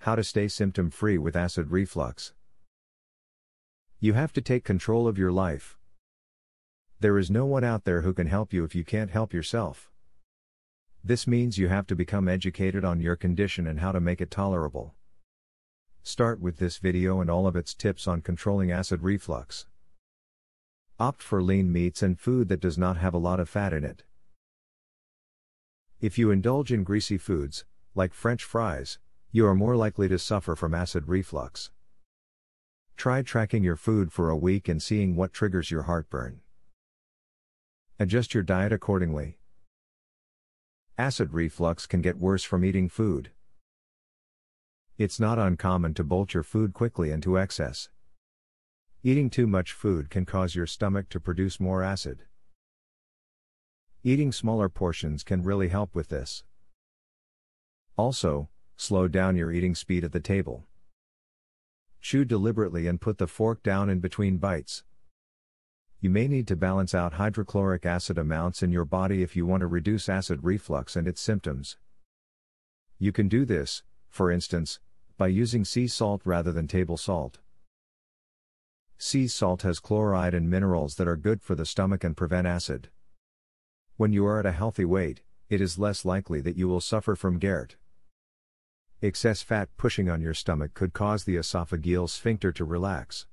How to stay symptom-free with acid reflux. You have to take control of your life. There is no one out there who can help you if you can't help yourself. This means you have to become educated on your condition and how to make it tolerable. Start with this video and all of its tips on controlling acid reflux. Opt for lean meats and food that does not have a lot of fat in it. If you indulge in greasy foods, like French fries, you are more likely to suffer from acid reflux. Try tracking your food for a week and seeing what triggers your heartburn. Adjust your diet accordingly. Acid reflux can get worse from eating food. It's not uncommon to bloat your food quickly into excess. Eating too much food can cause your stomach to produce more acid. Eating smaller portions can really help with this. Also, slow down your eating speed at the table. Chew deliberately and put the fork down in between bites. You may need to balance out hydrochloric acid amounts in your body if you want to reduce acid reflux and its symptoms. You can do this, for instance, by using sea salt rather than table salt. Sea salt has chloride and minerals that are good for the stomach and prevent acid. When you are at a healthy weight, it is less likely that you will suffer from GERD. Excess fat pushing on your stomach could cause the esophageal sphincter to relax.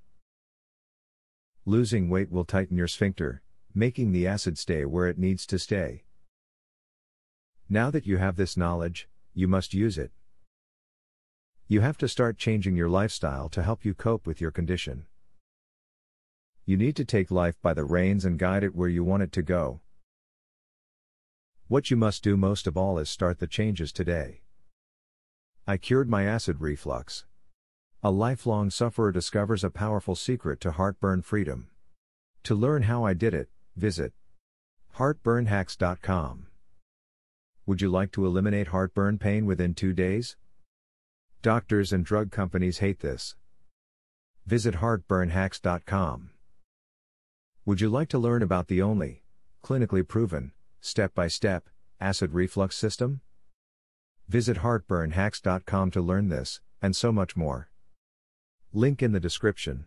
Losing weight will tighten your sphincter, making the acid stay where it needs to stay. Now that you have this knowledge, you must use it. You have to start changing your lifestyle to help you cope with your condition. You need to take life by the reins and guide it where you want it to go. What you must do most of all is start the changes today. I cured my acid reflux. A lifelong sufferer discovers a powerful secret to heartburn freedom. To learn how I did it, visit heartburnhacks.com. Would you like to eliminate heartburn pain within 2 days? Doctors and drug companies hate this. Visit heartburnhacks.com. Would you like to learn about the only, clinically proven, step-by-step, acid reflux system? Visit heartburnhacks.com to learn this, and so much more. Link in the description.